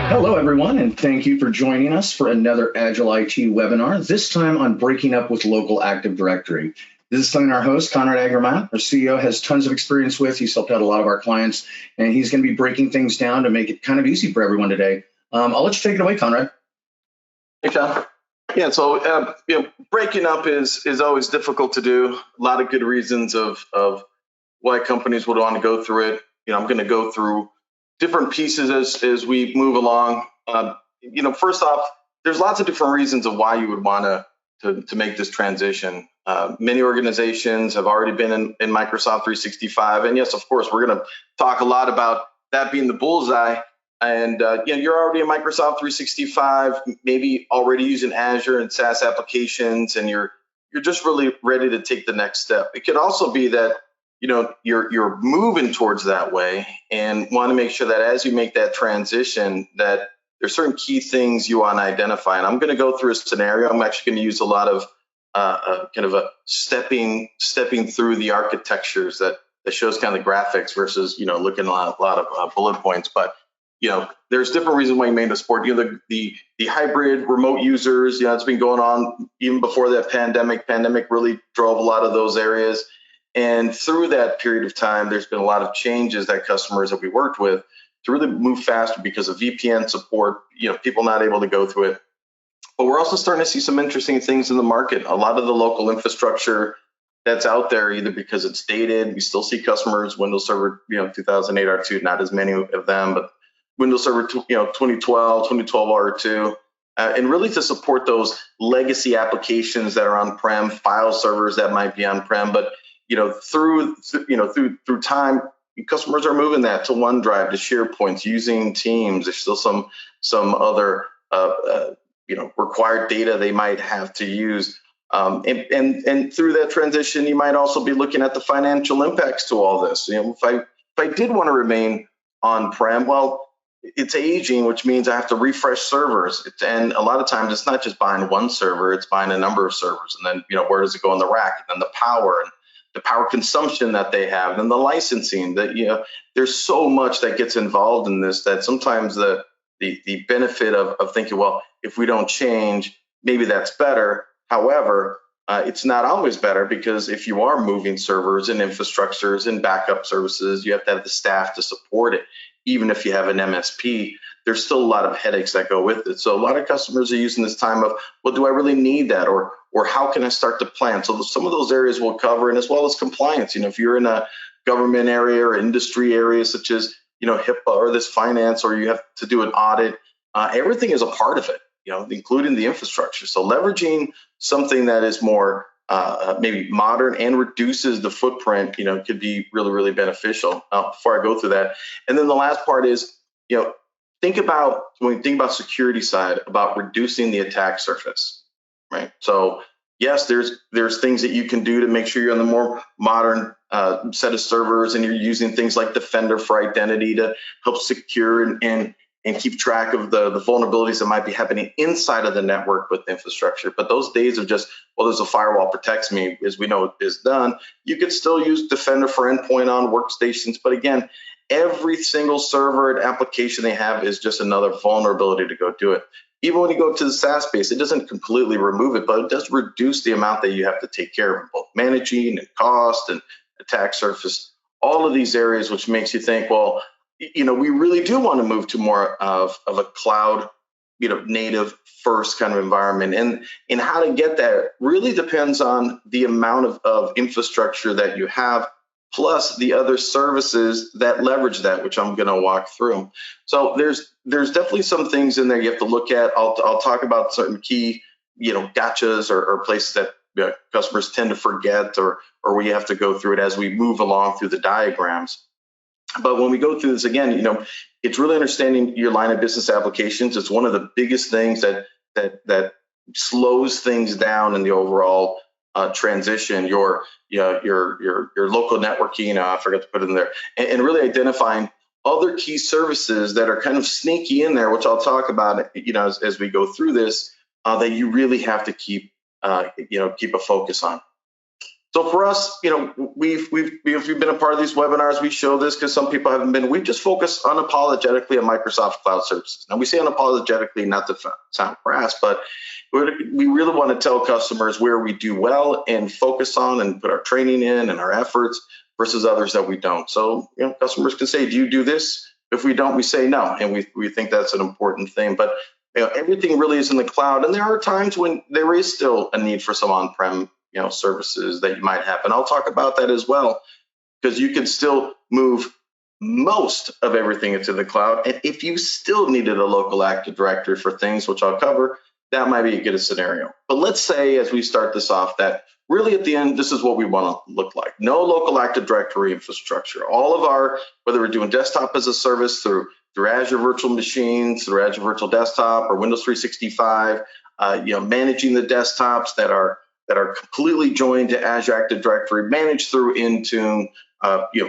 Hello, everyone, and thank you for joining us for another Agile IT webinar, this time on breaking up with local Active Directory. This is something our host, Conrad Agerman, our CEO, has tons of experience with. He's helped out a lot of our clients, and he's going to be breaking things down to make it kind of easy for everyone today. I'll let you take it away, Conrad. Hey, John. Yeah, so breaking up is always difficult to do. A lot of good reasons of why companies would want to go through it. I'm going to go through different pieces as we move along. First off, there's lots of different reasons of why you would want to make this transition. Many organizations have already been in Microsoft 365, and yes, of course, we're going to talk a lot about that being the bullseye. And you're already in Microsoft 365, maybe already using Azure and SaaS applications, and you're just really ready to take the next step. It could also be that you're moving towards that way and want to make sure that as you make that transition, that there's certain key things you want to identify. And I'm going to go through a scenario. I'm actually going to use a lot of kind of a stepping through the architectures that shows kind of the graphics versus looking at a lot of bullet points, but there's different reasons why you made the sport. The hybrid remote users, it's been going on even before that pandemic. Pandemic really drove a lot of those areas. And through that period of time, there's been a lot of changes that customers that we worked with to really move faster because of VPN support, people not able to go through it. But we're also starting to see some interesting things in the market. A lot of the local infrastructure that's out there, either because it's dated, we still see customers, Windows Server, 2008 R2, not as many of them, but Windows Server 2012 R2, and really to support those legacy applications that are on-prem, file servers that might be on-prem, but through time, customers are moving that to OneDrive, to SharePoint, using Teams. There's still some other required data they might have to use, and through that transition, you might also be looking at the financial impacts to all this. If I did want to remain on-prem, well, it's aging, which means I have to refresh servers. And a lot of times it's not just buying one server, it's buying a number of servers. And then, where does it go in the rack? And then the power consumption that they have, and then the licensing there's so much that gets involved in this that sometimes the benefit of thinking, well, if we don't change, maybe that's better. However, it's not always better, because if you are moving servers and infrastructures and backup services, you have to have the staff to support it. Even if you have an MSP, there's still a lot of headaches that go with it. So a lot of customers are using this time of, well, do I really need that? Or how can I start to plan? So some of those areas we'll cover, and as well as compliance. If you're in a government area or industry area, such as, HIPAA or this finance, or you have to do an audit, everything is a part of it, including the infrastructure. So leveraging something that is more maybe modern and reduces the footprint, could be really, really beneficial. Before I go through that, and then the last part is, when you think about security side, about reducing the attack surface, right? So yes, there's things that you can do to make sure you're on the more modern set of servers, and you're using things like Defender for identity to help secure and keep track of the vulnerabilities that might be happening inside of the network with infrastructure. But those days of just, well, there's a firewall protects me, as we know is done. You could still use Defender for endpoint on workstations. But again, every single server and application they have is just another vulnerability to go do it. Even when you go to the SaaS base, it doesn't completely remove it, but it does reduce the amount that you have to take care of, both managing and cost and attack surface, all of these areas, which makes you think, well, we really do want to move to more of a cloud, native first kind of environment. And how to get there really depends on the amount of infrastructure that you have, plus the other services that leverage that, which I'm going to walk through. So there's definitely some things in there you have to look at. I'll talk about certain key, gotchas or places that customers tend to forget, or we have to go through it as we move along through the diagrams. But when we go through this again, it's really understanding your line of business applications. It's one of the biggest things that slows things down in the overall transition. Your local networking, I forgot to put it in there, and really identifying other key services that are kind of sneaky in there, which I'll talk about, as we go through this, that you really have to keep a focus on. So for us, if you've been a part of these webinars, we show this because some people haven't been. We just focus unapologetically on Microsoft Cloud Services. Now we say unapologetically, not to sound crass, but we really want to tell customers where we do well and focus on and put our training in and our efforts versus others that we don't. So customers can say, "Do you do this?" If we don't, we say no, and we think that's an important thing. But everything really is in the cloud, and there are times when there is still a need for some on-prem services that you might have, and I'll talk about that as well, because you can still move most of everything into the cloud. And if you still needed a local Active Directory for things, which I'll cover, that might be a good scenario. But let's say as we start this off that really at the end, this is what we want to look like. No local Active Directory infrastructure. All of our, whether we're doing desktop as a service through Azure Virtual Machines, through Azure Virtual Desktop or Windows 365, managing the desktops that are completely joined to Azure Active Directory, managed through Intune,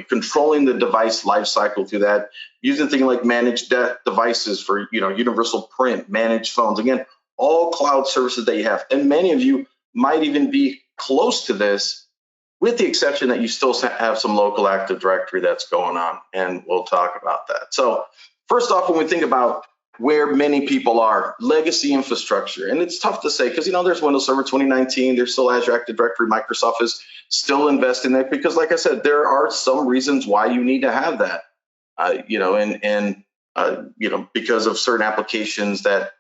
controlling the device lifecycle through that, using things like managed devices for universal print, managed phones. Again, all cloud services that you have, and many of you might even be close to this, with the exception that you still have some local Active Directory that's going on, and we'll talk about that. So first off, when we think about where many people are, legacy infrastructure, and it's tough to say because there's Windows Server 2019, there's still Azure Active Directory, Microsoft is still investing in it because, like I said, there are some reasons why you need to have that, because of certain applications that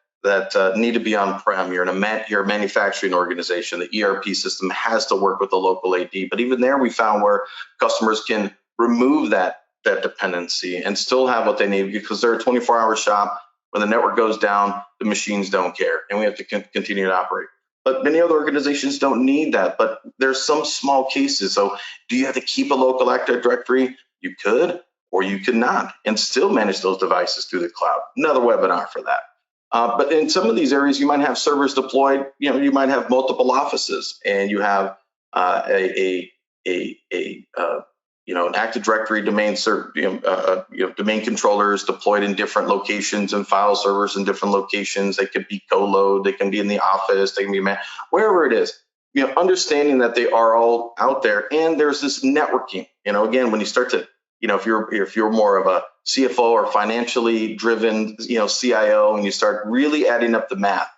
need to be on-prem. You're a manufacturing organization. The ERP system has to work with the local AD, but even there, we found where customers can remove that dependency and still have what they need because they're a 24-hour shop. When the network goes down, the machines don't care, and we have to continue to operate. But many other organizations don't need that, but there's some small cases. So do you have to keep a local Active Directory? You could, or you could not, and still manage those devices through the cloud. Another webinar for that. But in some of these areas, you might have servers deployed. You might have multiple offices, and you have an Active Directory domain domain controllers deployed in different locations and file servers in different locations. They could be co-load, they can be in the office, they can be wherever it is. Understanding that they are all out there, and there's this networking. Again, when you start to, if you're more of a CFO or financially driven, CIO, and you start really adding up the math,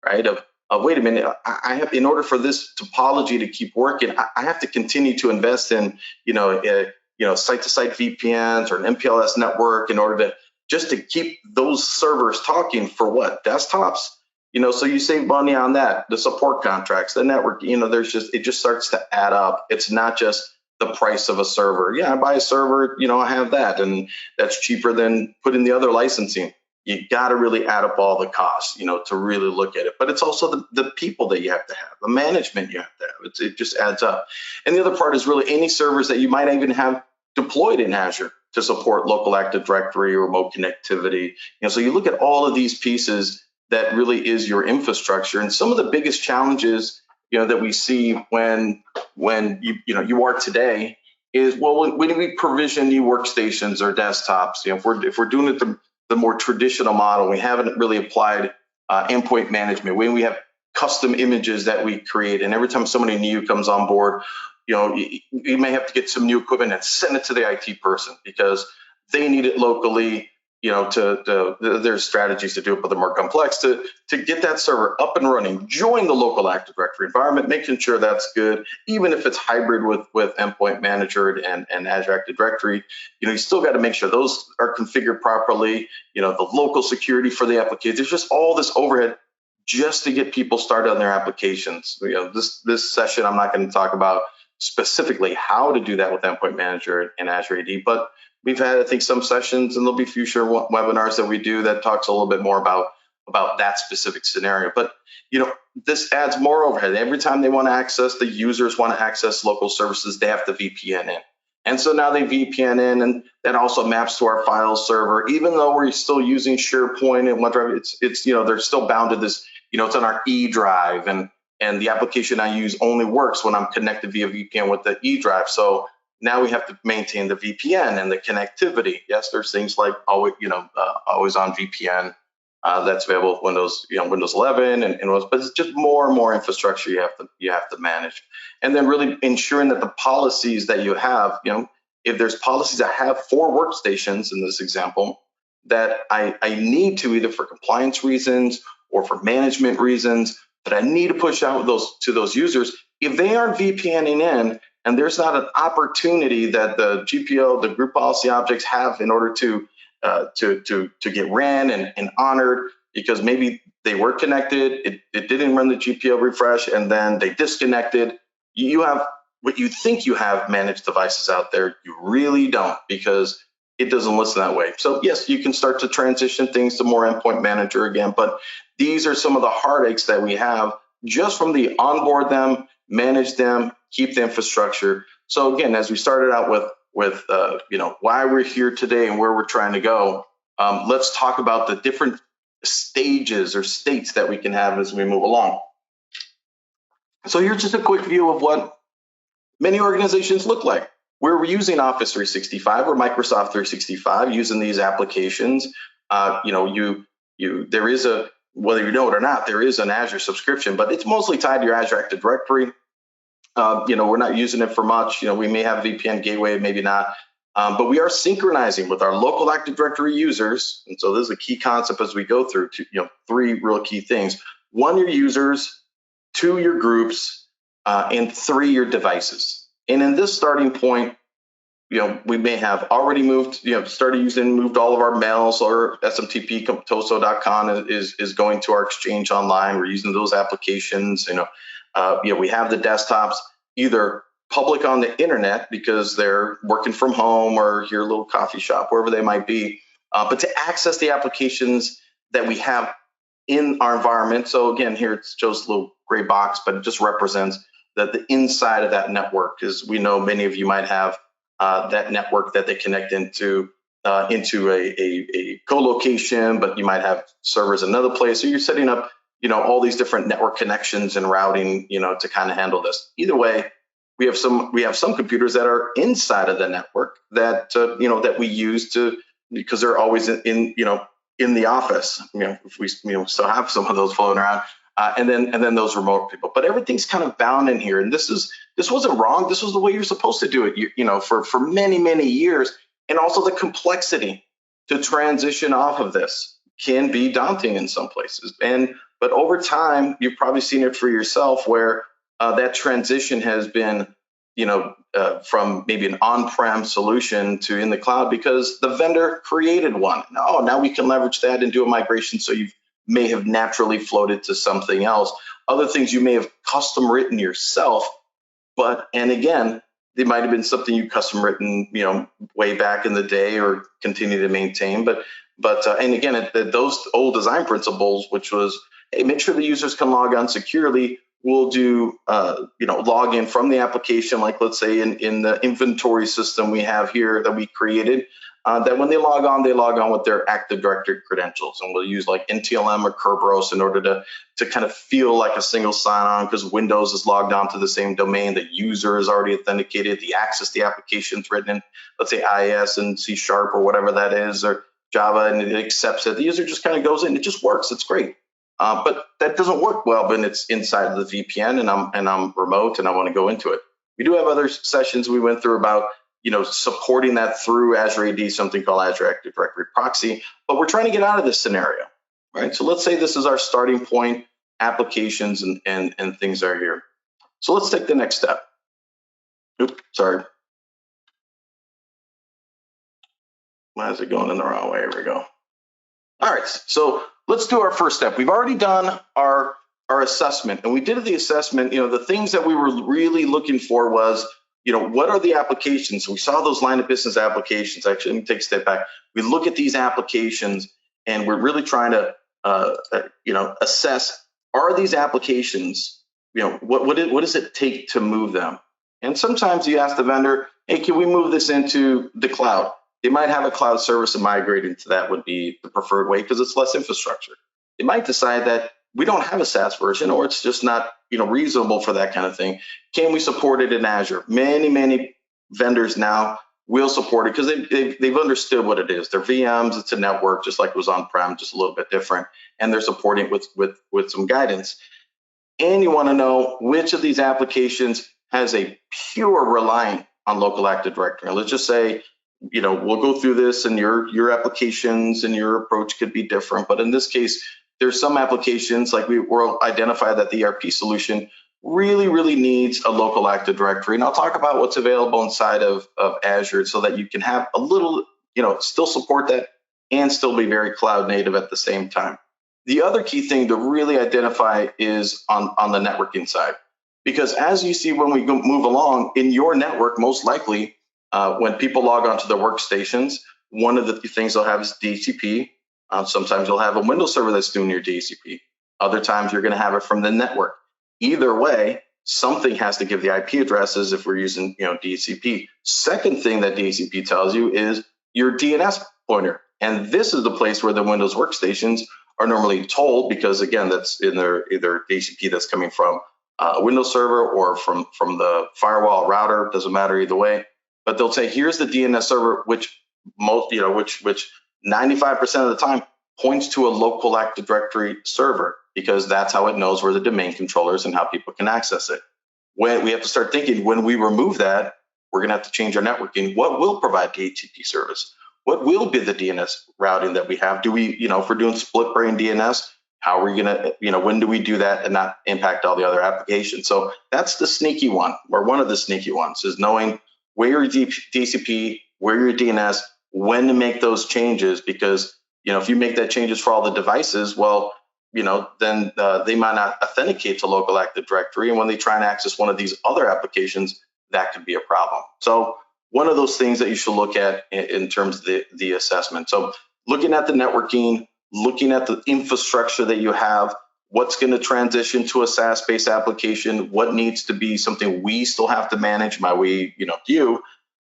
right? Of wait a minute, I have, in order for this topology to keep working, I have to continue to invest in, site-to-site VPNs or an MPLS network in order to keep those servers talking for what? Desktops? So you save money on that, the support contracts, the network, it just starts to add up. It's not just the price of a server. Yeah, I buy a server, I have that, and that's cheaper than putting the other licensing. You got to really add up all the costs, to really look at it. But it's also the people that you have to have, the management you have to have. It just adds up. And the other part is really any servers that you might even have deployed in Azure to support local Active Directory or remote connectivity. So you look at all of these pieces that really is your infrastructure. And some of the biggest challenges, that we see when you are today is, well, when we provision new workstations or desktops, if we're doing it the more traditional model, we haven't really applied endpoint management. When we have custom images that we create, and every time somebody new comes on board, you may have to get some new equipment and send it to the IT person because they need it locally. There's strategies to do it, but they're more complex to get that server up and running. Join the local Active Directory environment, making sure that's good, even if it's hybrid with Endpoint Manager and Azure Active Directory. You still got to make sure those are configured properly. The local security for the application. There's just all this overhead just to get people started on their applications. This session, I'm not going to talk about specifically how to do that with Endpoint Manager and Azure AD, but we've had, I think, some sessions, and there'll be future webinars that we do that talks a little bit more about that specific scenario. But this adds more overhead. Every time they want to access, the users want to access local services, they have to VPN in. And so now they VPN in, and that also maps to our file server. Even though we're still using SharePoint and OneDrive, it's they're still bound to this. It's on our E drive, and the application I use only works when I'm connected via VPN with the E drive. So now we have to maintain the VPN and the connectivity. Yes, there's things like always on VPN that's available with Windows, Windows 11 and Windows, but it's just more and more infrastructure you have to manage. And then really ensuring that the policies that you have, if there's policies I have for workstations in this example, that I need to, either for compliance reasons or for management reasons, that I need to push out to those users. If they aren't VPNing in, and there's not an opportunity that the GPO, the group policy objects, have in order to get ran and honored, because maybe they were connected, it didn't run the GPO refresh, and then they disconnected. You have what you think you have managed devices out there. You really don't, because it doesn't listen that way. So yes, you can start to transition things to more endpoint manager again, but these are some of the heartaches that we have just from the onboard them, manage them, keep the infrastructure. So again, as we started out with why we're here today and where we're trying to go, let's talk about the different stages or states that we can have as we move along. So here's just a quick view of what many organizations look like. We're using Office 365 or Microsoft 365, using these applications. There is a, whether you know it or not, there is an Azure subscription, but it's mostly tied to your Azure Active Directory. We're not using it for much. We may have VPN gateway, maybe not, but we are synchronizing with our local Active Directory users. And so this is a key concept as we go through three real key things. 1, your users; 2, your groups; and 3, your devices. And in this starting point, we may have already moved, moved all of our mails, or SMTP toso.com is going to our Exchange Online. We're using those applications. We have the desktops either public on the internet because they're working from home or your little coffee shop, wherever they might be, but to access the applications that we have in our environment. So again, here it shows a little gray box, but it just represents that the inside of that network, because we know many of you might have that network that they connect into a co-location, but you might have servers in another place. So you're setting up, all these different network connections and routing, to kind of handle this. Either way, we have some computers that are inside of the network that that we use because they're always in the office. If we still have some of those floating around. And then those remote people, but everything's kind of bound in here. And this wasn't wrong. This was the way you're supposed to do it. For many years. And also the complexity to transition off of this can be daunting in some places. But over time, you've probably seen it for yourself, where that transition has been, from maybe an on-prem solution to in the cloud, because the vendor created one. Now we can leverage that and do a migration. So you may have naturally floated to something else. Other things you may have custom written yourself, and again, it might have been something you custom written, way back in the day, or continue to maintain. But and again, those old design principles, which was, hey, make sure the users can log on securely. We'll do, log in from the application, like let's say in the inventory system we have here that we created. That when they log on with their Active Directory credentials, and we'll use like NTLM or Kerberos in order to kind of feel like a single sign-on, because Windows is logged on to the same domain, the user is already authenticated, the access to the application's written in, let's say IIS and C# or whatever that is, or Java, and it accepts it. The user just kind of goes in, it just works, it's great. But that doesn't work well when it's inside of the VPN and I'm remote and I want to go into it. We do have other sessions we went through about supporting that through Azure AD, something called Azure Active Directory Proxy, but we're trying to get out of this scenario, right? So let's say this is our starting point, applications and things are here. So let's take the next step. Oops, sorry. Why is it going in the wrong way? Here we go. All right, so let's do our first step. We've already done our assessment, and we did the assessment. The things that we were really looking for was, what are the applications? So we saw those line of business applications. Actually, let me take a step back. We look at these applications, and we're really trying to, assess, are these applications, what does it take to move them? And sometimes you ask the vendor, hey, can we move this into the cloud? They might have a cloud service, and migrating to that would be the preferred way because it's less infrastructure. They might decide that we don't have a SaaS version, or it's just not reasonable for that kind of thing. Can we support it in Azure? Many vendors now will support it because they've understood what it is. They're VMs, it's a network, just like it was on-prem, just a little bit different, and they're supporting it with some guidance. And you want to know which of these applications has a pure relying on local Active Directory. Let's just say, we'll go through this and your applications and your approach could be different. But in this case, there's some applications like we will identify that the ERP solution really, really needs a local Active Directory. And I'll talk about what's available inside of Azure so that you can have a little, still support that and still be very cloud native at the same time. The other key thing to really identify is on the networking side, because as you see when we move along in your network, most likely when people log onto their workstations, one of the things they'll have is DHCP. Sometimes you'll have a Windows server that's doing your DHCP. Other times you're going to have it from the network. Either way, something has to give the IP addresses if we're using DHCP. Second thing that DHCP tells you is your DNS pointer. And this is the place where the Windows workstations are normally told, because again, that's in their either DHCP that's coming from a Windows server or from the firewall router, doesn't matter either way. But they'll say, here's the DNS server, which 95% of the time points to a local Active Directory server, because that's how it knows where the domain controller is and how people can access it. When we have to start thinking, when we remove that, we're going to have to change our networking. What will provide DHCP service? What will be the DNS routing that we have? Do we, if we're doing split brain DNS, how are we going to, when do we do that and not impact all the other applications? So that's the sneaky one, or one of the sneaky ones, is knowing where your DHCP, where your DNS, when to make those changes, because, if you make that changes for all the devices, well, then they might not authenticate to local Active Directory. And when they try and access one of these other applications, that could be a problem. So one of those things that you should look at in terms of the assessment. So looking at the networking, looking at the infrastructure that you have, what's going to transition to a SaaS-based application, what needs to be something we still have to manage, you.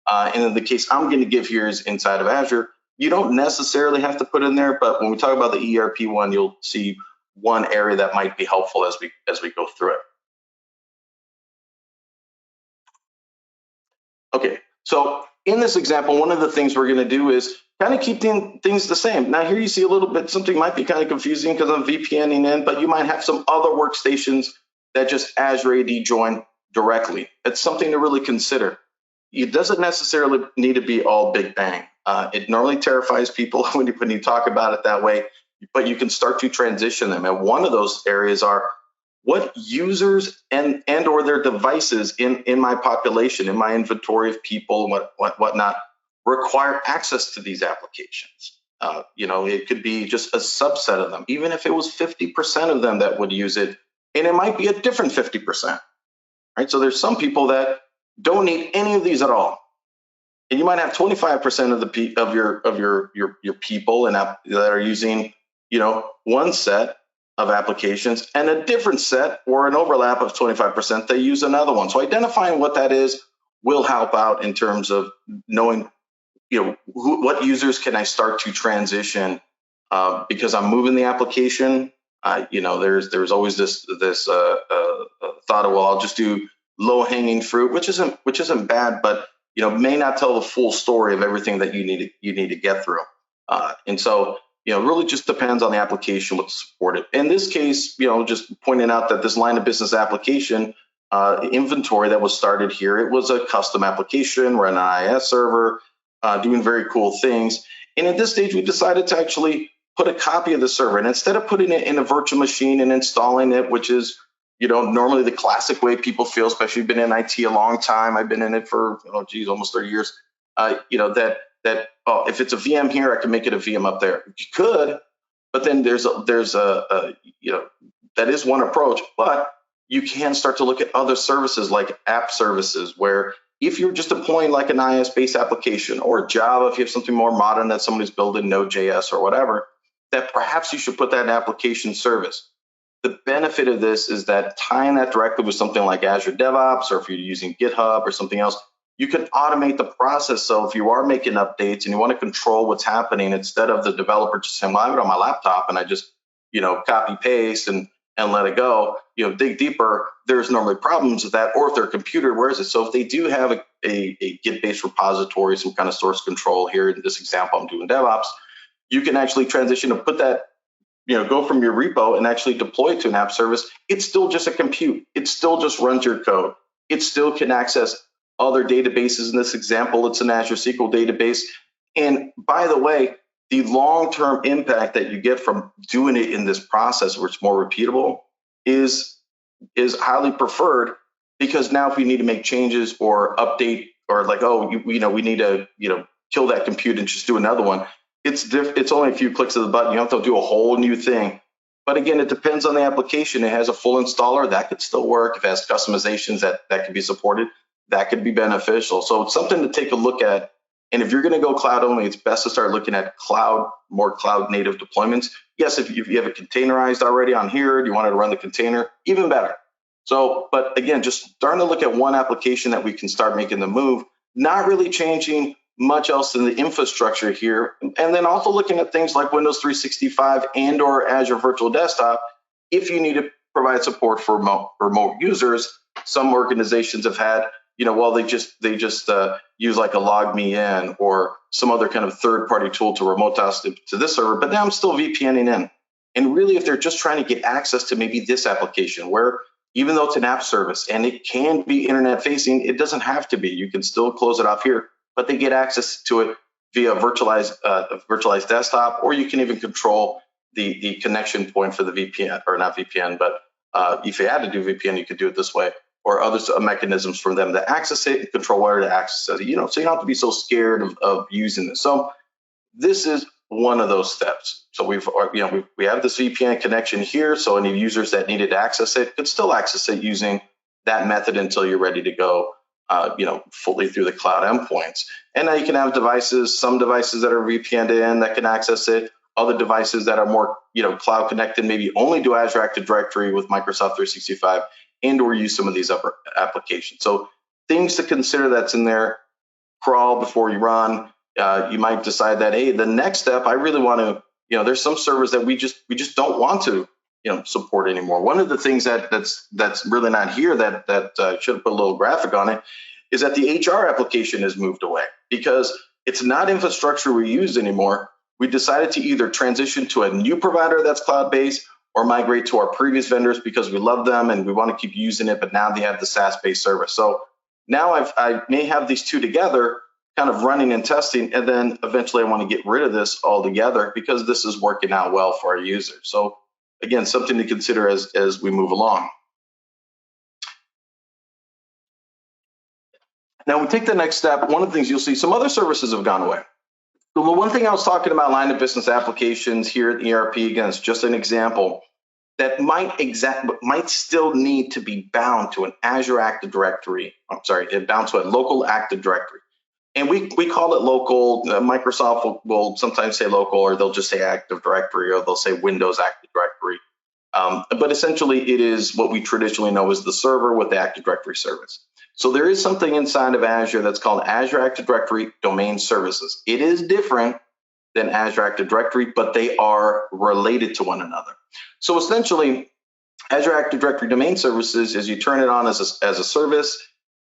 And in the case I'm going to give here is inside of Azure. You don't necessarily have to put in there, but when we talk about the ERP one, you'll see one area that might be helpful as we go through it. Okay, so in this example, one of the things we're going to do is kind of keep things the same. Now here you see a little bit, something might be kind of confusing because I'm VPNing in, but you might have some other workstations that just Azure AD join directly. It's something to really consider. It doesn't necessarily need to be all big bang. It normally terrifies people when you talk about it that way, but you can start to transition them. And one of those areas are what users and or their devices in my population, in my inventory of people, whatnot, require access to these applications. It could be just a subset of them, even if it was 50% of them that would use it, and it might be a different 50%. Right? So there's some people that don't need any of these at all, and you might have 25% of your people that are using one set of applications, and a different set or an overlap of 25% they use another one. So identifying what that is will help out in terms of knowing what users can I start to transition because I'm moving the application. There's always this thought of, well, I'll just do low hanging fruit, which isn't bad, but may not tell the full story of everything that you need to get through. And so really just depends on the application, what's supported. In this case, just pointing out that this line of business application inventory that was started here, it was a custom application. We're an IIS server doing very cool things. And at this stage, we decided to actually put a copy of the server. And instead of putting it in a virtual machine and installing it, which is normally the classic way people feel, especially been in IT a long time. I've been in it for, almost 30 years. If it's a VM here, I can make it a VM up there. You could, but then there's that is one approach, but you can start to look at other services like app services, where if you're just deploying like an IIS-based application or Java, if you have something more modern that somebody's building, Node.js or whatever, that perhaps you should put that in application service. The benefit of this is that tying that directly with something like Azure DevOps, or if you're using GitHub or something else, you can automate the process. So if you are making updates and you want to control what's happening, instead of the developer just saying, well, I have it on my laptop and I just, copy paste and let it go, dig deeper, there's normally problems with that, or if their computer, where is it? So if they do have a Git-based repository, some kind of source control. Here in this example, I'm doing DevOps. You can actually transition to put that, go from your repo and actually deploy it to an app service. It's still just a compute. It still just runs your code. It still can access other databases. In this example, it's an Azure SQL database. And by the way, the long-term impact that you get from doing it in this process where it's more repeatable is highly preferred, because now if we need to make changes or update, or like, we need to, kill that compute and just do another one, it's only a few clicks of the button. You don't have to do a whole new thing. But again, it depends on the application. It has a full installer, that could still work. If it has customizations that could be supported, that could be beneficial. So it's something to take a look at. And if you're going to go cloud only, it's best to start looking at more cloud native deployments. Yes, if you have it containerized already on here, you wanted to run the container, even better. So, but again, just starting to look at one application that we can start making the move, not really changing much else in the infrastructure here. And then also looking at things like Windows 365 and or Azure Virtual Desktop. If you need to provide support for remote users, some organizations have had, they just use like a log me in or some other kind of third-party tool to remote host to this server, but now I'm still VPNing in. And really, if they're just trying to get access to maybe this application, where even though it's an app service and it can be internet facing, it doesn't have to be. You can still close it off here, but they get access to it via virtualized desktop, or you can even control the connection point for the VPN, or not VPN, but if you had to do VPN, you could do it this way, or other mechanisms for them to access it and control where to access it. So you don't have to be so scared of using this. So this is one of those steps. So we have this VPN connection here. So any users that needed to access it could still access it using that method until you're ready to go, fully through the cloud endpoints. And now you can have some devices that are VPN'd in that can access it. Other devices that are more, cloud connected, maybe only do Azure Active Directory with Microsoft 365 and or use some of these other applications. So things to consider that's in there. Crawl before you run. You might decide that, hey, the next step, I really want to, there's some servers that we just don't want to, support anymore. One of the things that's really not here that should have put a little graphic on it is that the HR application has moved away, because it's not infrastructure we use anymore. We decided to either transition to a new provider that's cloud-based or migrate to our previous vendors because we love them and we want to keep using it, but now they have the SaaS-based service. So now I may have these two together, kind of running and testing, and then eventually I want to get rid of this altogether because this is working out well for our users. So again, something to consider as we move along. Now we take the next step. One of the things you'll see, some other services have gone away. So the one thing I was talking about, line of business applications here at ERP, again, it's just an example that might still need to be bound to an Azure Active Directory. Bound to a local Active Directory. And we call it local. Microsoft will sometimes say local, or they'll just say Active Directory, or they'll say Windows Active Directory. But essentially, it is what we traditionally know as the server with the Active Directory service. So there is something inside of Azure that's called Azure Active Directory Domain Services. It is different than Azure Active Directory, but they are related to one another. So essentially, Azure Active Directory Domain Services, as you turn it on as a service,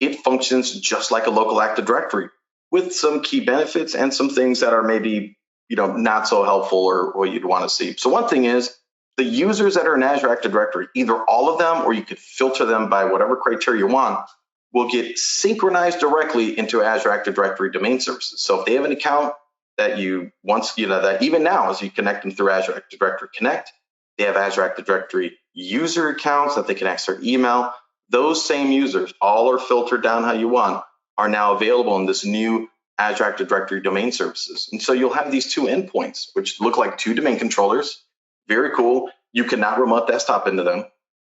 it functions just like a local Active Directory, with some key benefits and some things that are maybe not so helpful or what you'd want to see. So one thing is the users that are in Azure Active Directory, either all of them or you could filter them by whatever criteria you want, will get synchronized directly into Azure Active Directory Domain Services. So if they have an account that that even now as you connect them through Azure Active Directory Connect, they have Azure Active Directory user accounts that they can access their email. Those same users, all are filtered down how you want, are now available in this new Azure Active Directory Domain Services. And so you'll have these two endpoints, which look like two domain controllers. Very cool. You cannot remote desktop into them.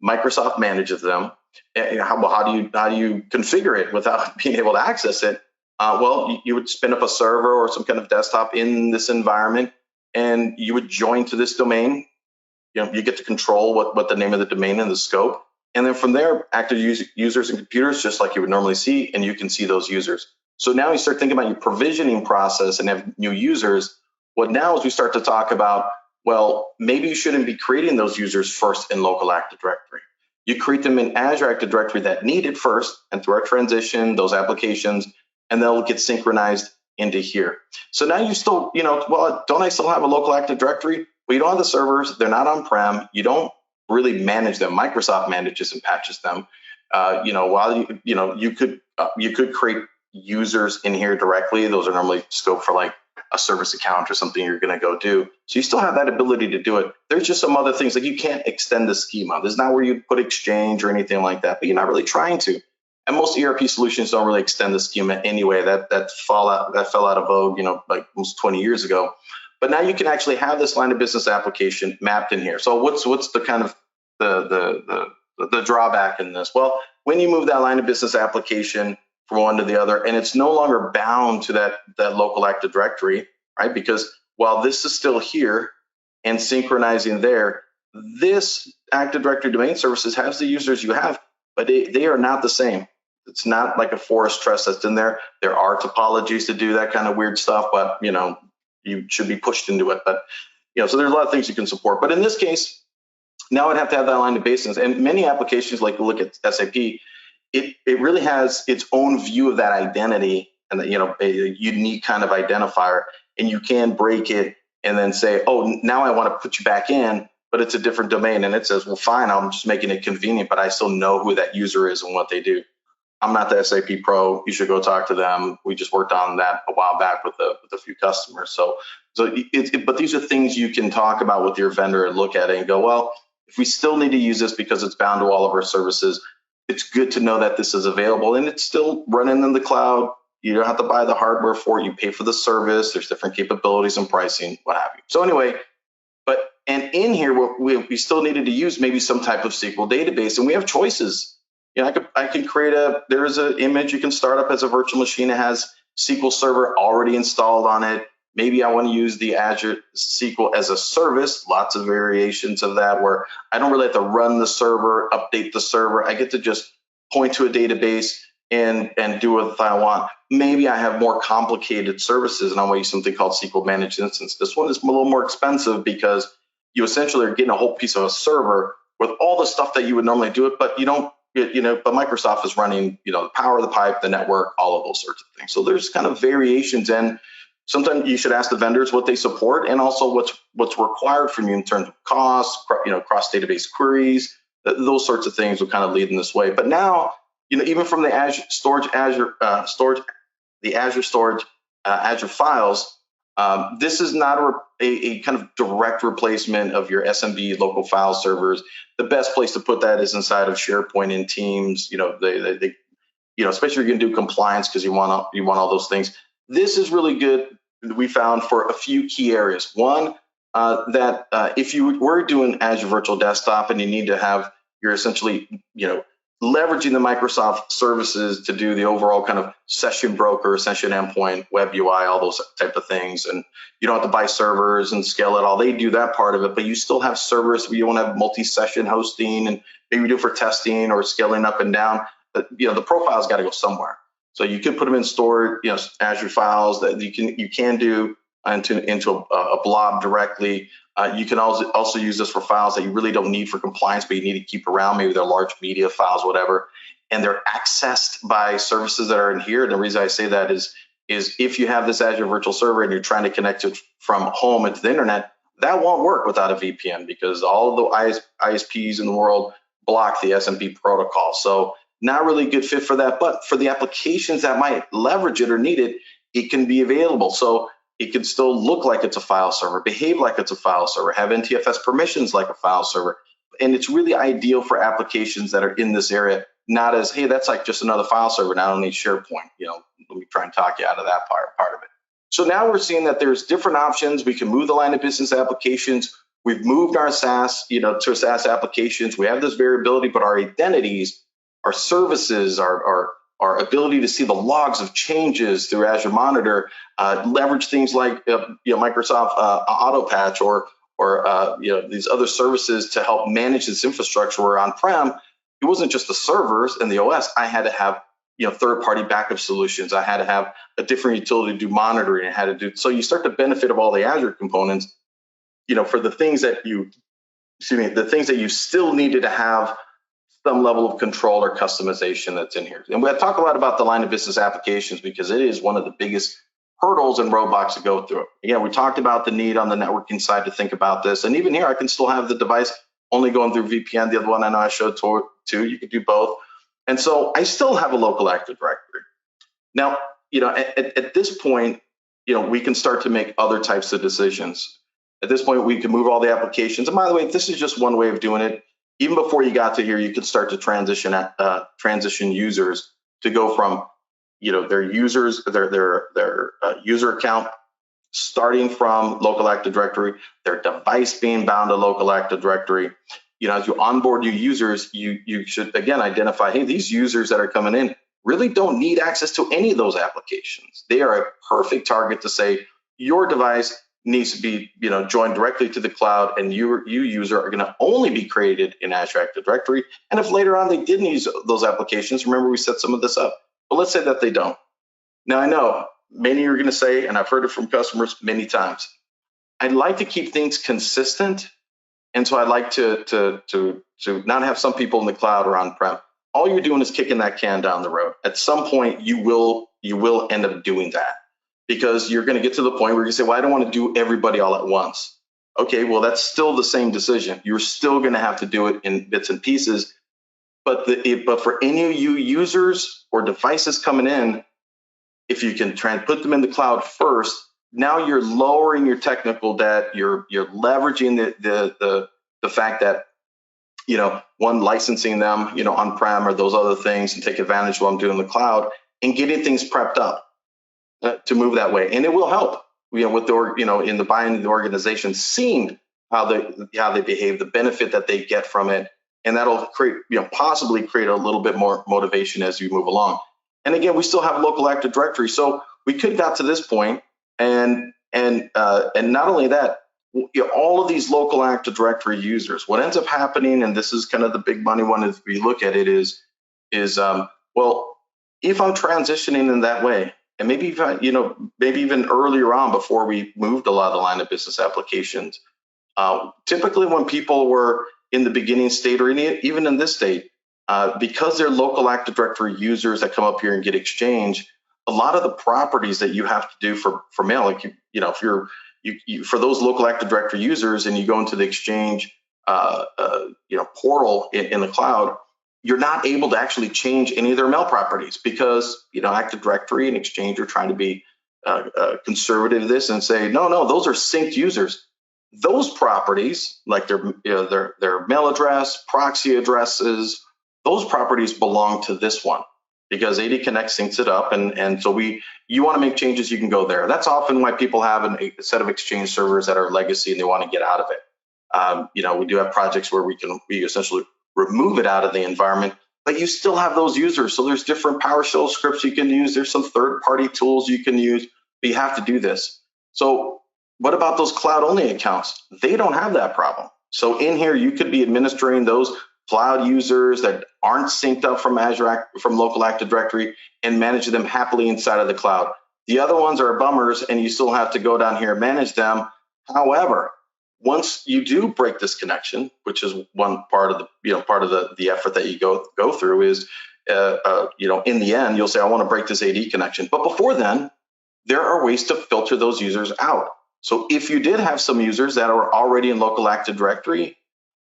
Microsoft manages them. And how do you configure it without being able to access it? Well, you would spin up a server or some kind of desktop in this environment, and you would join to this domain. You get to control what the name of the domain and the scope. And then from there, active users and computers, just like you would normally see, and you can see those users. So now you start thinking about your provisioning process and have new users. What now is we start to talk about, well, maybe you shouldn't be creating those users first in local Active Directory. You create them in Azure Active Directory that need it first, and through our transition, those applications, and they'll get synchronized into here. So now you still, well, don't I still have a local Active Directory? Well, you don't have the servers. They're not on-prem. You don't really manage them. Microsoft manages and patches them. While you could create users in here directly. Those are normally scoped for like a service account or something you're going to go do. So you still have that ability to do it. There's just some other things like you can't extend the schema. This is not where you put Exchange or anything like that, but you're not really trying to. And most ERP solutions don't really extend the schema anyway. That fell out of vogue, like almost 20 years ago. But now you can actually have this line of business application mapped in here. So what's the kind of the drawback in this? Well, when you move that line of business application from one to the other, and it's no longer bound to that local Active Directory, right? Because while this is still here and synchronizing there, this Active Directory domain services has the users you have, but they are not the same. It's not like a forest trust that's in there. There are topologies to do that kind of weird stuff, but you should be pushed into it. But so there's a lot of things you can support. But in this case, now I'd have to have that line of business. And many applications, like look at SAP, it really has its own view of that identity and a unique kind of identifier. And you can break it and then say, oh, now I want to put you back in, but it's a different domain. And it says, well, fine, I'm just making it convenient, but I still know who that user is and what they do. I'm not the SAP pro. You should go talk to them. We just worked on that a while back with a few customers. But these are things you can talk about with your vendor and look at it and go, well, if we still need to use this because it's bound to all of our services, it's good to know that this is available and it's still running in the cloud. You don't have to buy the hardware for it. You pay for the service. There's different capabilities and pricing, what have you. So anyway, and in here, we still needed to use maybe some type of SQL database, and we have choices. I can create there's an image you can start up as a virtual machine. It has SQL Server already installed on it. Maybe I want to use the Azure SQL as a service, lots of variations of that where I don't really have to run the server, update the server. I get to just point to a database and do what I want. Maybe I have more complicated services and I want to use something called SQL Managed Instance. This one is a little more expensive because you essentially are getting a whole piece of a server with all the stuff that you would normally do it, but you don't. But Microsoft is running, the power of the pipe, the network, all of those sorts of things. So there's kind of variations, and sometimes you should ask the vendors what they support and also what's required from you in terms of cost, cross database queries, those sorts of things will kind of lead in this way. But now, even from the Azure storage, Azure files, this is not a kind of direct replacement of your SMB local file servers. The best place to put that is inside of SharePoint and Teams. Especially if you're going to do compliance because you want all those things. This is really good. We found for a few key areas. One, that if you were doing Azure Virtual Desktop and you need to have, you're essentially, leveraging the Microsoft services to do the overall kind of session broker, session endpoint, web UI, all those type of things. And you don't have to buy servers and scale it all. They do that part of it, but you still have servers. You want to have multi-session hosting and maybe do for testing or scaling up and down. But, the profile's got to go somewhere. So you can put them in stored, Azure files that you can do into a blob directly. You can also use this for files that you really don't need for compliance, but you need to keep around. Maybe they're large media files, whatever, and they're accessed by services that are in here. And the reason I say that is if you have this Azure Virtual Server and you're trying to connect it from home into the internet, that won't work without a VPN because all of the ISPs in the world block the SMP protocol. So not really a good fit for that, but for the applications that might leverage it or need it, it can be available. So it can still look like it's a file server, behave like it's a file server, have NTFS permissions like a file server. And it's really ideal for applications that are in this area, not as, hey, that's like just another file server. Now I don't need SharePoint. Let me try and talk you out of that part of it. So now we're seeing that there's different options. We can move the line of business applications. We've moved our SaaS, to SaaS applications. We have this variability, but our identities, our services, our ability to see the logs of changes through Azure Monitor, leverage things like Microsoft Auto Patch or these other services to help manage this infrastructure. Where on-prem, it wasn't just the servers and the OS. I had to have third-party backup solutions. I had to have a different utility to do monitoring. I had to do so. You start to benefit of all the Azure components. For the things that you still needed to have some level of control or customization that's in here. And we talk a lot about the line of business applications because it is one of the biggest hurdles and roadblocks to go through. Again, we talked about the need on the networking side to think about this. And even here, I can still have the device only going through VPN. The other one I know I showed too, you could do both. And so I still have a local Active Directory. Now, at this point, we can start to make other types of decisions. At this point, we can move all the applications. And by the way, this is just one way of doing it. Even before you got to here, you could start to transition users to go from, their users, their user account starting from local Active Directory, their device being bound to local Active Directory. As you onboard new users, you should again identify, hey, these users that are coming in really don't need access to any of those applications. They are a perfect target to say your device needs to be joined directly to the cloud, and you user are going to only be created in Azure Active Directory. And if later on they didn't use those applications, remember we set some of this up, but let's say that they don't. Now I know many are going to say, and I've heard it from customers many times, I'd like to keep things consistent, and so I'd like to not have some people in the cloud or on-prem. All you're doing is kicking that can down the road. At some point, you will end up doing that, because you're going to get to the point where you say, well, I don't want to do everybody all at once. Okay, well, that's still the same decision. You're still going to have to do it in bits and pieces. But for any of you users or devices coming in, if you can try and put them in the cloud first, now you're lowering your technical debt. You're leveraging the fact that one, licensing them on-prem or those other things, and take advantage of what I'm doing in the cloud, and getting things prepped up to move that way. And it will help with the in the buying of the organization, seeing how they behave, the benefit that they get from it, and that'll create possibly create a little bit more motivation as you move along. And again, we still have local Active Directory, so we could got to this point, and not only that, all of these local Active Directory users, what ends up happening, and this is kind of the big money one if we look at it, is well, if I'm transitioning in that way, and maybe maybe even earlier on before we moved a lot of the line of business applications, typically when people were in the beginning state or even in this state, because they're local Active Directory users that come up here and get Exchange, a lot of the properties that you have to do for mail, like if you're for those local Active Directory users and you go into the Exchange portal in the cloud, you're not able to actually change any of their mail properties, because Active Directory and Exchange are trying to be conservative to this and say no, those are synced users. Those properties, like their mail address, proxy addresses, those properties belong to this one, because AD Connect syncs it up, and so you want to make changes, you can go there. That's often why people have a set of Exchange servers that are legacy and they want to get out of it. We do have projects where we essentially remove it out of the environment, but you still have those users. So there's different PowerShell scripts you can use. There's some third-party tools you can use, but you have to do this. So what about those cloud-only accounts? They don't have that problem. So in here, you could be administering those cloud users that aren't synced up from from local Active Directory and manage them happily inside of the cloud. The other ones are bummers, and you still have to go down here and manage them. However, once you do break this connection, which is one part of the effort that you go through, is in the end you'll say, I want to break this AD connection. But before then, there are ways to filter those users out. So if you did have some users that are already in local Active Directory,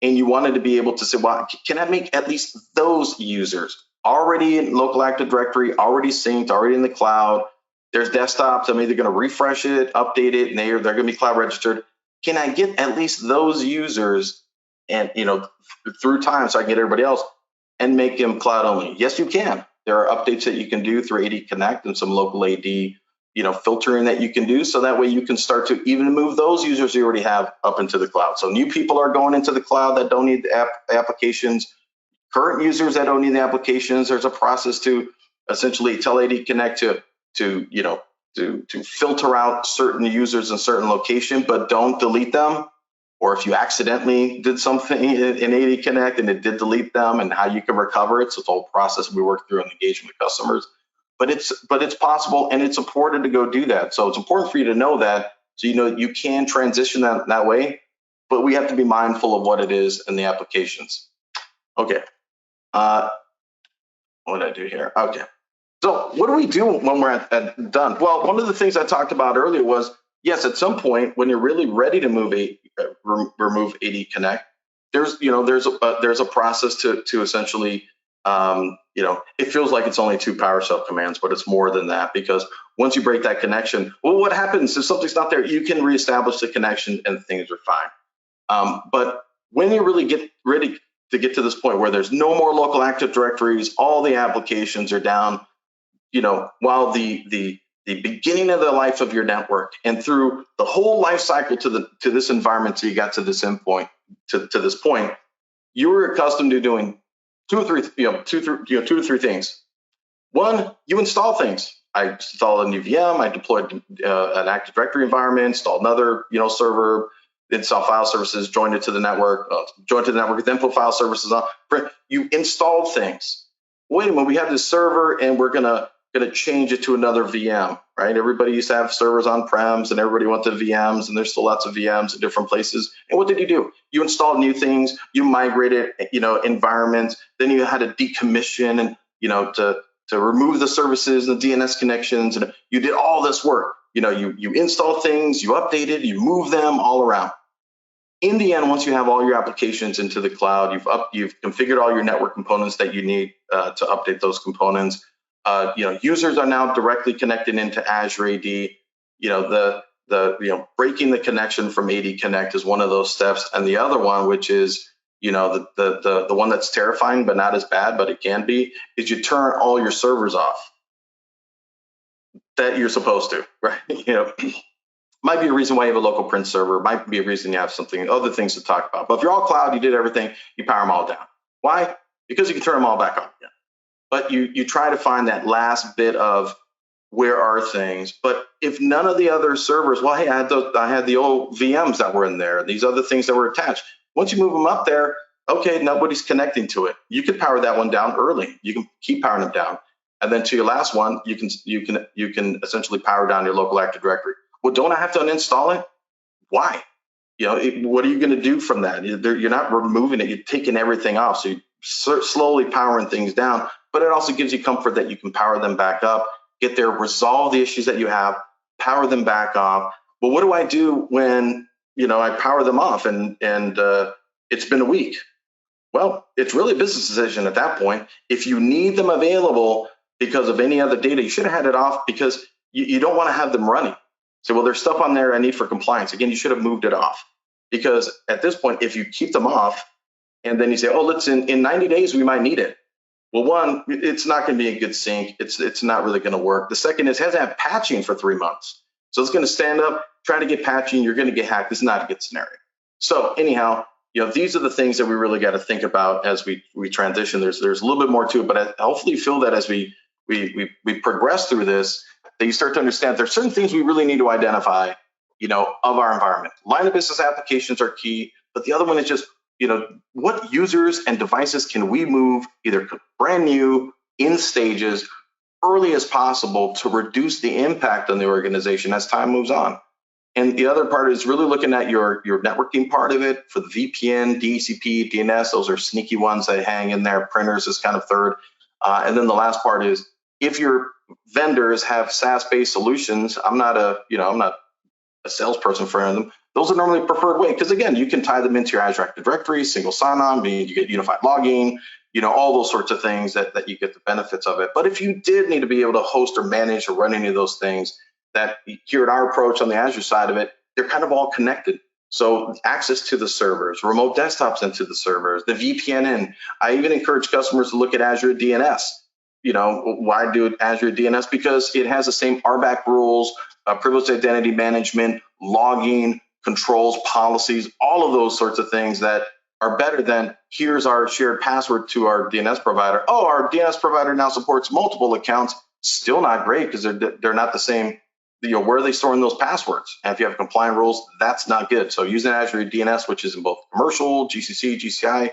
and you wanted to be able to say, well, can I make at least those users already in local Active Directory, already synced, already in the cloud? There's desktops. I'm either going to refresh it, update it, and they're going to be cloud registered. Can I get at least those users, and through time, so I can get everybody else and make them cloud only? Yes, you can. There are updates that you can do through AD Connect and some local AD filtering that you can do, so that way you can start to even move those users you already have up into the cloud. So new people are going into the cloud that don't need the applications. Current users that don't need the applications, there's a process to essentially tell AD Connect to filter out certain users in certain location, but don't delete them. Or if you accidentally did something in AD Connect and it did delete them, and how you can recover it. So it's a whole process we work through and engage with customers. But it's possible, and it's important to go do that. So it's important for you to know that, so you can transition that way, but we have to be mindful of what it is in the applications. Okay, What did I do here? Okay. So what do we do when we're at done? Well, one of the things I talked about earlier was, yes, at some point when you're really ready to remove AD Connect, there's a process to essentially, it feels like it's only 2 PowerShell commands, but it's more than that, because once you break that connection, well, what happens if something's not there? You can reestablish the connection and things are fine. But when you really get ready to get to this point where there's no more local Active Directories, all the applications are down, while the beginning of the life of your network and through the whole life cycle to this environment, so you got to this endpoint, to this point, you were accustomed to doing two to three things. One, you install things. I installed a new VM, I deployed an Active Directory environment, installed another server, install file services, joined it to the network, then put file services on. You installed things. Wait a minute, we have this server and we're gonna change it to another VM, right? Everybody used to have servers on-prems and everybody went to VMs, and there's still lots of VMs in different places. And what did you do? You installed new things, you migrated, environments, then you had to decommission and, to remove the services and the DNS connections, and you did all this work. You installed things, you updated, you moved them all around. In the end, once you have all your applications into the cloud, you've configured all your network components that you need to update those components. Users are now directly connected into Azure AD. Breaking the connection from AD Connect is one of those steps, and the other one, which is the one that's terrifying but not as bad, but it can be, is you turn all your servers off that you're supposed to, right? Might be a reason why you have a local print server, might be a reason you have other things to talk about. But if you're all cloud, you did everything, you power them all down. Why? Because you can turn them all back on again. But you try to find that last bit of where are things. But if none of the other servers, well, hey, I had the old VMs that were in there, these other things that were attached. Once you move them up there, okay, nobody's connecting to it. You can power that one down early. You can keep powering them down. And then to your last one, you can essentially power down your local Active Directory. Well, don't I have to uninstall it? Why? What are you going to do from that? You're not removing it. You're taking everything off. So you're slowly powering things down, but it also gives you comfort that you can power them back up, get there, resolve the issues that you have, power them back off. But what do I do when, I power them off and it's been a week? Well, it's really a business decision at that point. If you need them available because of any other data, you should have had it off, because you don't want to have them running. So, well, there's stuff on there I need for compliance. Again, you should have moved it off, because at this point, if you keep them off and then you say, oh, in 90 days, we might need it. Well, one, it's not going to be a good sync. It's not really going to work. The second is, it has to have patching for 3 months. So it's going to stand up, try to get patching. You're going to get hacked. This is not a good scenario. So anyhow, these are the things that we really got to think about as we transition. There's a little bit more to it, but I hopefully feel that as we progress through this, that you start to understand there's certain things we really need to identify, of our environment. Line of business applications are key, but the other one is just, what users and devices can we move either brand new, in stages, early as possible, to reduce the impact on the organization as time moves on. And the other part is really looking at your networking part of it. For the VPN, DHCP, DNS, those are sneaky ones that hang in there. Printers is kind of third. And then the last part is, if your vendors have SaaS-based solutions, I'm not a salesperson for any of them. Those are normally preferred way, because again, you can tie them into your Azure Active Directory, single sign-on, you get unified logging, all those sorts of things that you get the benefits of it. But if you did need to be able to host or manage or run any of those things, that here at our approach on the Azure side of it, they're kind of all connected. So access to the servers, remote desktops into the servers, the VPN in. I even encourage customers to look at Azure DNS. Why do Azure DNS? Because it has the same RBAC rules, privileged identity management, logging, controls, policies, all of those sorts of things that are better than, here's our shared password to our DNS provider. Oh, our DNS provider now supports multiple accounts. Still not great, because they're not the same. Where are they storing those passwords? And if you have compliant rules, that's not good. So using Azure DNS, which is in both commercial, GCC, GCI,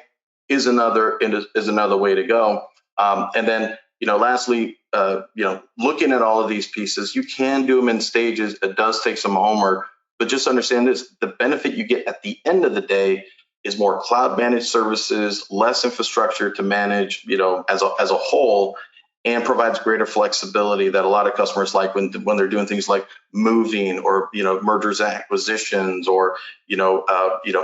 is another way to go. And then, lastly, looking at all of these pieces, you can do them in stages. It does take some homework, but just understand this: the benefit you get at the end of the day is more cloud managed services, less infrastructure to manage, as a whole, and provides greater flexibility that a lot of customers like when they're doing things like moving or mergers and acquisitions, or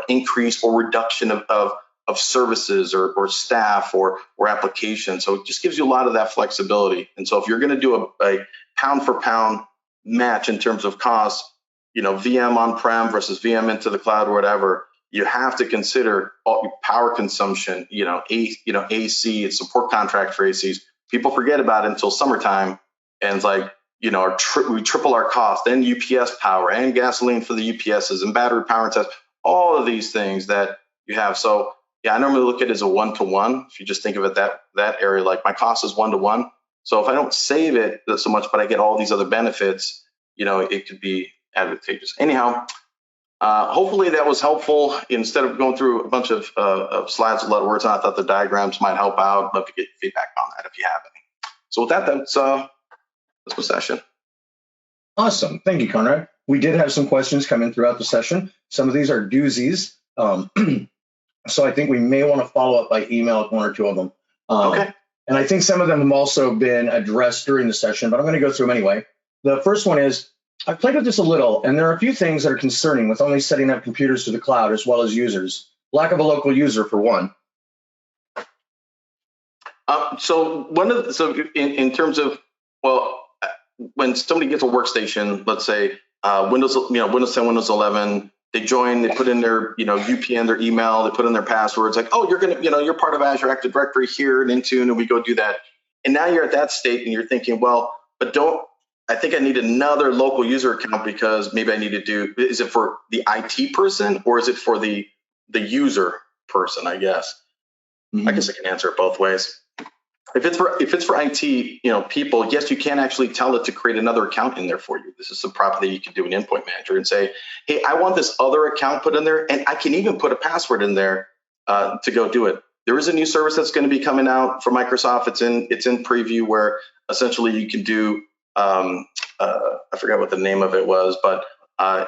increase or reduction of services or staff or applications. So it just gives you a lot of that flexibility. And so if you're going to do a pound for pound match in terms of cost, VM on-prem versus VM into the cloud or whatever, you have to consider power consumption, AC, support contract for ACs. People forget about it until summertime, and it's like, we triple our cost, and UPS power and gasoline for the UPSs and battery power and test, all of these things that you have. So yeah, I normally look at it as a one-to-one. If you just think of it that area, like my cost is one-to-one. So if I don't save it so much, but I get all these other benefits, it could be advantageous. Anyhow, hopefully that was helpful. Instead of going through a bunch of slides with a lot of words on, I thought the diagrams might help out. Love to get feedback on that if you have any. So with that, that's the session. Awesome. Thank you, Conrad. We did have some questions come in throughout the session. Some of these are doozies. So I think we may want to follow up by email with one or two of them. Okay. And I think some of them have also been addressed during the session, but I'm going to go through them anyway. The first one is, I've played with this a little, and there are a few things that are concerning with only setting up computers to the cloud as well as users. Lack of a local user, for one. So in terms of, when somebody gets a workstation, let's say Windows 10, Windows 11, they join, they put in their UPN, their email, they put in their passwords, like, oh, you're part of Azure Active Directory here and Intune, and we go do that. And now you're at that state and you're thinking, well, but I think I need another local user account, because maybe I need to do, is it for the IT person or is it for the user person, I guess? Mm-hmm. I guess I can answer it both ways. If it's for IT, people, yes, you can actually tell it to create another account in there for you. This is some property you can do in Endpoint Manager and say, hey, I want this other account put in there, and I can even put a password in there to go do it. There is a new service that's going to be coming out for Microsoft. It's in preview, where essentially you can do, I forgot what the name of it was, but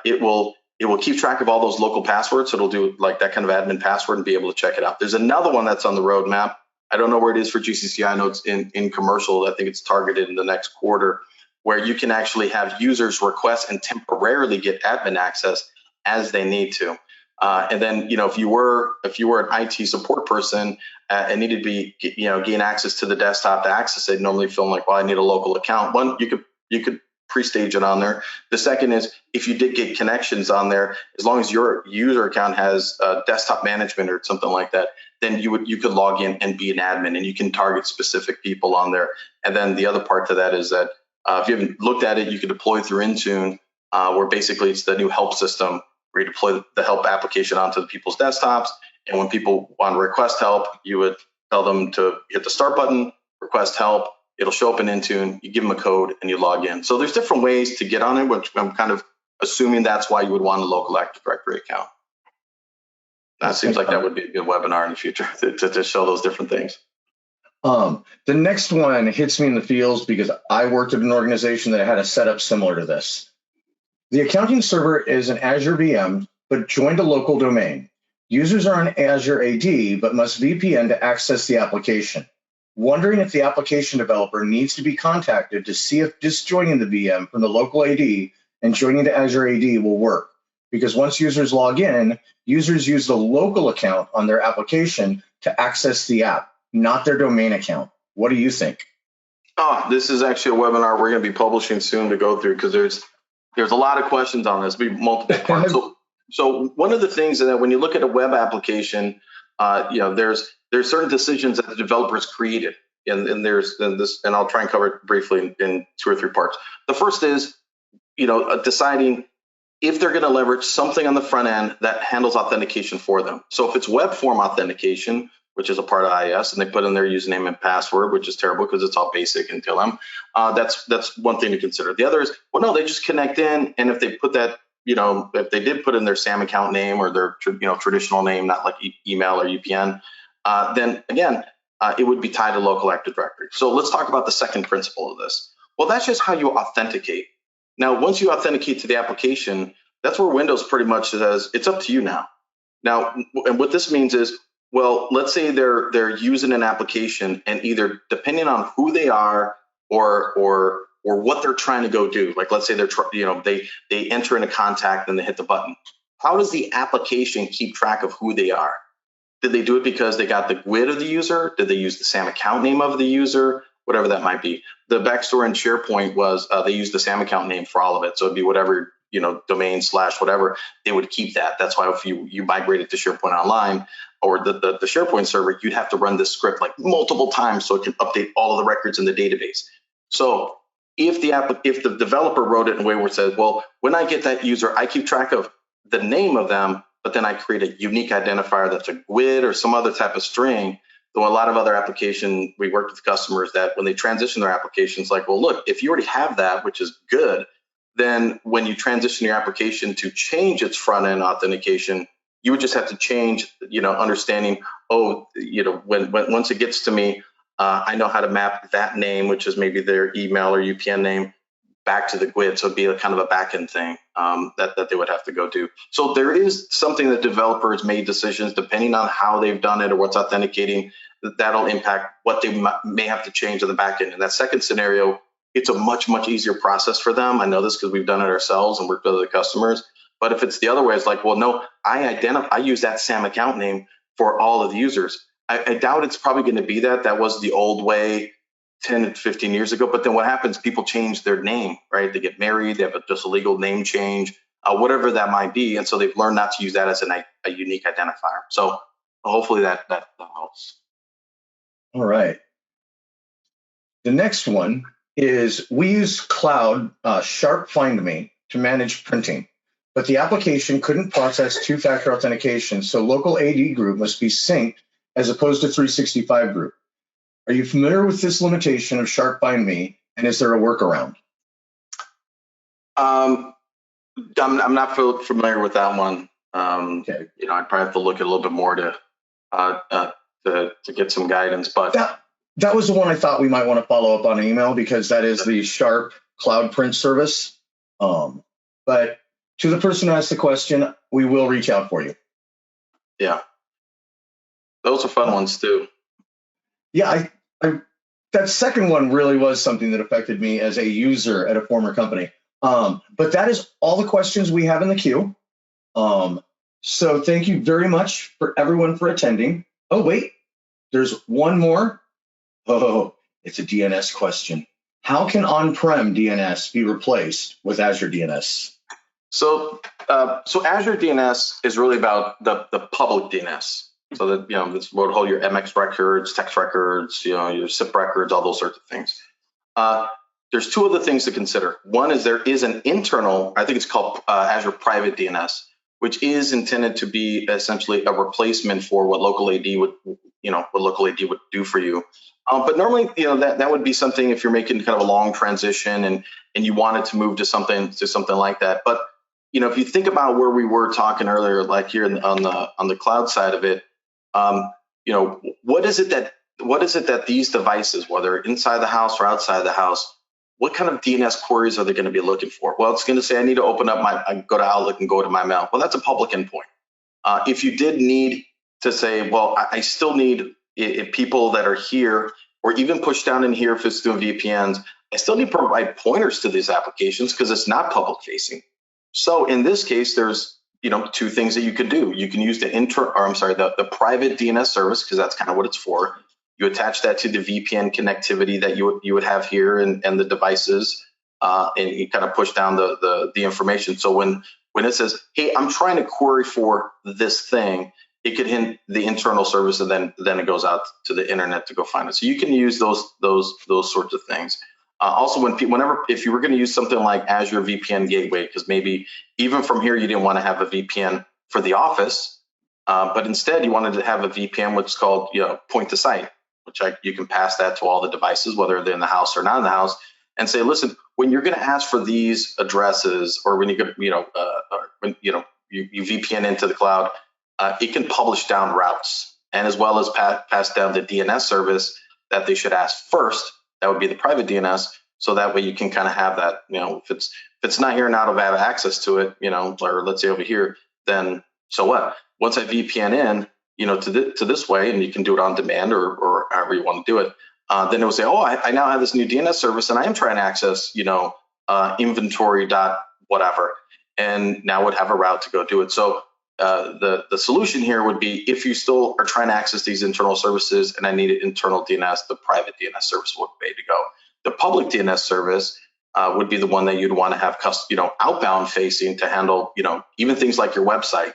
it will keep track of all those local passwords. So it'll do like that kind of admin password and be able to check it out. There's another one that's on the roadmap. I don't know where it is for GCC. I know it's in commercial. I think it's targeted in the next quarter, where you can actually have users request and temporarily get admin access as they need to. And then, if you were an IT support person and needed to gain access to the desktop to access it, normally feeling like, well, I need a local account. One, you could pre-stage it on there. The second is, if you did get connections on there, as long as your user account has desktop management or something like that, then you could log in and be an admin, and you can target specific people on there. And then the other part to that is that if you haven't looked at it, you can deploy through Intune, where basically it's the new help system, where you deploy the help application onto the people's desktops. And when people want to request help, you would tell them to hit the start button, request help. It'll show up in Intune, you give them a code, and you log in. So there's different ways to get on it, which I'm kind of assuming that's why you would want a local Active Directory account. That seems like that would be a good webinar in the future to show those different things. The next one hits me in the feels because I worked at an organization that had a setup similar to this. The accounting server is an Azure VM, but joined a local domain. Users are on Azure AD, but must VPN to access the application. Wondering if the application developer needs to be contacted to see if disjoining the VM from the local AD and joining the Azure AD will work. Because once users log in, users use the local account on their application to access the app, not their domain account. What do you think? Oh, this is actually a webinar we're going to be publishing soon to go through, because there's a lot of questions on this. Be multiple parts. So one of the things that when you look at a web application, there's certain decisions that the developers created, and there's this, and I'll try and cover it briefly in 2 or 3 parts. The first is, deciding if they're going to leverage something on the front end that handles authentication for them. So if it's web form authentication, which is a part of IIS, and they put in their username and password, which is terrible because it's all basic and TLM, that's one thing to consider. The other is, well, no, they just connect in, and if they put that, if they did put in their SAM account name or their traditional name, not like email or UPN, then again, it would be tied to local Active Directory. So let's talk about the second principle of this. Well, that's just how you authenticate. Now, once you authenticate to the application, that's where Windows pretty much says, it's up to you now. Now, and what this means is, well, let's say they're using an application, and either depending on who they are or what they're trying to go do, like let's say they enter in a contact and they hit the button. How does the application keep track of who they are? Did they do it because they got the GUID of the user? Did they use the SAM account name of the user? Whatever that might be. The backstory in SharePoint was they used the SAM account name for all of it. So it'd be whatever, domain / whatever, they would keep that. That's why if you migrated to SharePoint Online or the SharePoint server, you'd have to run this script like multiple times so it can update all of the records in the database. So if the developer wrote it in a way where it says, well, when I get that user, I keep track of the name of them, but then I create a unique identifier that's a GUID or some other type of string. Though a lot of other applications, we worked with customers that when they transition their applications, like, well, look, if you already have that, which is good, then when you transition your application to change its front end authentication, you would just have to change, understanding, when once it gets to me, I know how to map that name, which is maybe their email or UPN name, back to the GUID. So it'd be a kind of a backend thing that they would have to go do. So there is something that developers made decisions depending on how they've done it or what's authenticating, that'll impact what they may have to change in the backend. In that second scenario, it's a much, much easier process for them. I know this because we've done it ourselves and worked with other customers. But if it's the other way, it's like, well, no, I use that SAM account name for all of the users. I doubt it's probably going to be that. That was the old way 10 to 15 years ago. But then what happens? People change their name, right? They get married, they have just a legal name change, whatever that might be. And so they've learned not to use that as a unique identifier. So hopefully that helps. All right. The next one is we use cloud Sharp Find Me to manage printing, but the application couldn't process two-factor authentication, so local AD group must be synced as opposed to 365 group. Are you familiar with this limitation of Sharp Find Me, and is there a workaround? I'm not familiar with that one. Okay. I'd probably have to look at a little bit more to get some guidance. But that was the one I thought we might want to follow up on email because that is the Sharp Cloud Print Service. But to the person who asked the question, we will reach out for you. Yeah, those are fun ones too. Yeah, that second one really was something that affected me as a user at a former company. But that is all the questions we have in the queue. So thank you very much for everyone for attending. Oh, wait, there's one more. Oh, it's a DNS question. How can on-prem DNS be replaced with Azure DNS? So Azure DNS is really about the public DNS. So that, this would hold your MX records, text records, your SIP records, all those sorts of things. There's two other things to consider. One is there is an internal, I think it's called Azure Private DNS, which is intended to be essentially a replacement for what local AD would do for you. But normally, that would be something if you're making kind of a long transition and you wanted to move to something like that. But if you think about where we were talking earlier, like here on the cloud side of it, what is it that these devices, whether inside the house or outside the house, what kind of DNS queries are they going to be looking for? Well, it's going to say I need to open up I go to Outlook and go to my mail. Well, that's a public endpoint. If you did need to say, well, I still need people that are here, or even push down in here if it's doing VPNs, I still need to provide pointers to these applications because it's not public facing. So in this case, there's two things that you could do. You can use the private DNS service because that's kind of what it's for. You attach that to the VPN connectivity that you would have here and the devices, and you kind of push down the information. So when it says, hey, I'm trying to query for this thing, it could hit the internal service, and then it goes out to the internet to go find it. So you can use those sorts of things. Also, if you were going to use something like Azure VPN Gateway, because maybe even from here you didn't want to have a VPN for the office, but instead you wanted to have a VPN which is called point to site, which you can pass that to all the devices, whether they're in the house or not in the house, and say, listen, when you're going to ask for these addresses, or when you VPN into the cloud, it can publish down routes, and as well as pass down the DNS service that they should ask first. That would be the private DNS. So that way you can kind of have that, if it's not here now to have access to it, or let's say over here, then So what? Once I VPN in, to this way, and you can do it on demand or however you want to do it, then it will say, oh, I now have this new DNS service and I am trying to access, inventory dot whatever, and now would have a route to go do it. So the solution here would be, if you still are trying to access these internal services and I need an internal DNS, the private DNS service would be to go. The public DNS service would be the one that you'd want to have outbound facing to handle, even things like your website.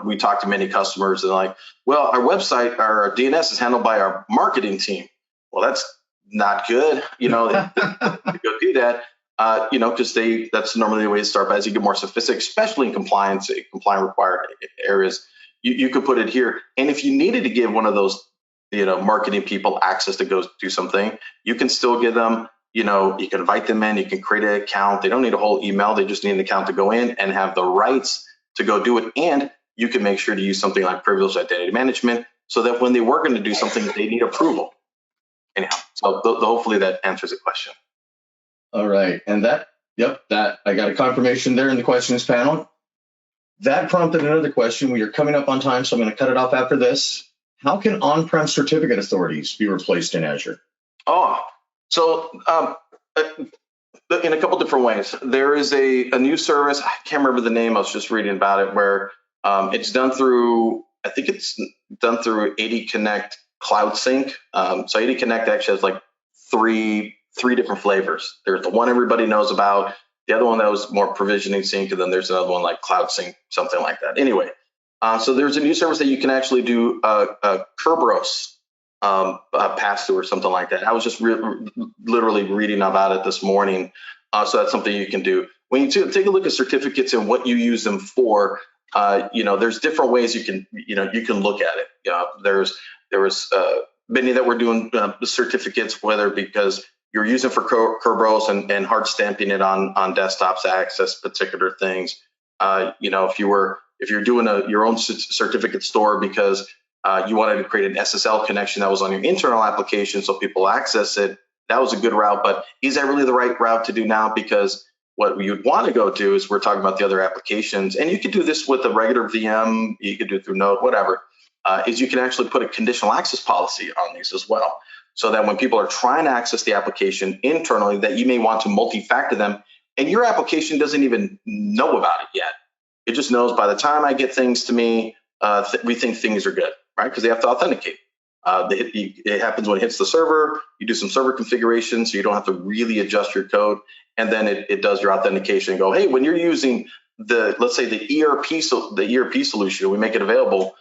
We talk to many customers and like, well, our website, our DNS is handled by our marketing team. Well, that's not good, to go do that, because that's normally the way to start. But as you get more sophisticated, especially in compliant required areas, you could put it here. And if you needed to give one of those, marketing people access to go do something, you can still give them, you can invite them in, you can create an account. They don't need a whole email. They just need an account to go in and have the rights to go do it. And you can make sure to use something like privileged identity management so that when they were going to do something, they need approval. Anyhow, so hopefully that answers the question. All right. And that I got a confirmation there in the questions panel. That prompted another question. We are coming up on time, so I'm going to cut it off after this. How can on-prem certificate authorities be replaced in Azure? So in a couple different ways. There is a new service, I can't remember the name, I was just reading about it, where it's done through, I think it's done through AD Connect Cloud Sync. So AD Connect actually has like three different flavors. There's the one everybody knows about, the other one that was more provisioning sync, and then there's another one like Cloud Sync, something like that. Anyway, so there's a new service that you can actually do Kerberos pass through or something like that. I was just literally reading about it this morning. So that's something you can do. When you take a look at certificates and what you use them for, there's different ways you can look at it. There was many that were doing certificates, whether because you're using for Kerberos and hard stamping it on desktops to access particular things. If you're doing your own certificate store because you wanted to create an SSL connection that was on your internal application so people access it, that was a good route. But is that really the right route to do now? Because what you'd want to go do is, we're talking about the other applications, and you could do this with a regular VM, you could do it through Node, whatever, is you can actually put a conditional access policy on these as well. So that when people are trying to access the application internally, that you may want to multi-factor them, and your application doesn't even know about it yet. It just knows by the time I get things to me, we think things are good, right? Because they have to authenticate. It happens when it hits the server. You do some server configuration, so you don't have to really adjust your code, and then it does your authentication and go, hey, when you're using let's say the ERP solution, we make it available.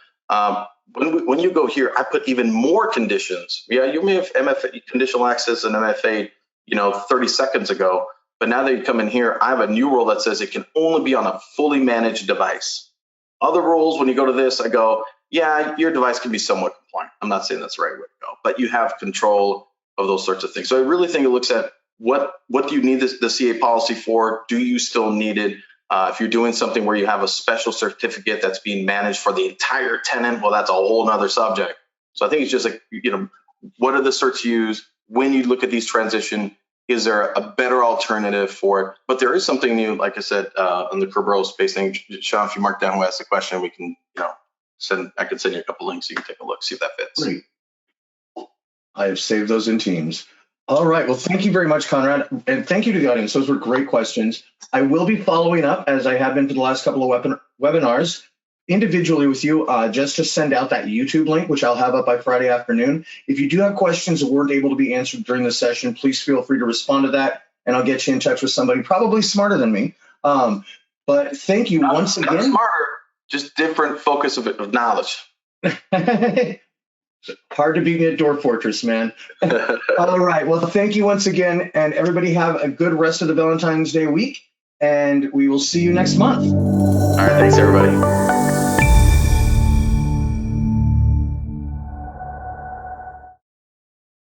When you go here, I put even more conditions. Yeah, you may have MFA conditional access and MFA, 30 seconds ago, but now that you come in here, I have a new rule that says it can only be on a fully managed device. Other rules, when you go to this, I go, yeah, your device can be somewhat compliant. I'm not saying that's the right way to go, but you have control of those sorts of things. So I really think it looks at what do you need the CA policy for? Do you still need it? If you're doing something where you have a special certificate that's being managed for the entire tenant, well, that's a whole nother subject. So I think it's just like, what are the certs used? When you look at these transition, is there a better alternative for it? But there is something new, like I said, on the Kerberos space thing. Sean, if you mark down who asked the question, we can, I can send you a couple links so you can take a look, see if that fits. Great. I have saved those in Teams. All right. Well, thank you very much, Conrad. And thank you to the audience. Those were great questions. I will be following up, as I have been for the last couple of webinars, individually with you, just to send out that YouTube link, which I'll have up by Friday afternoon. If you do have questions that weren't able to be answered during the session, please feel free to respond to that, and I'll get you in touch with somebody probably smarter than me. But thank you once again. Not smarter, just different focus of knowledge. Hard to beat me at Door Fortress, man. All right. Well, thank you once again, and everybody have a good rest of the Valentine's Day week, and we will see you next month. All right. Thanks, everybody.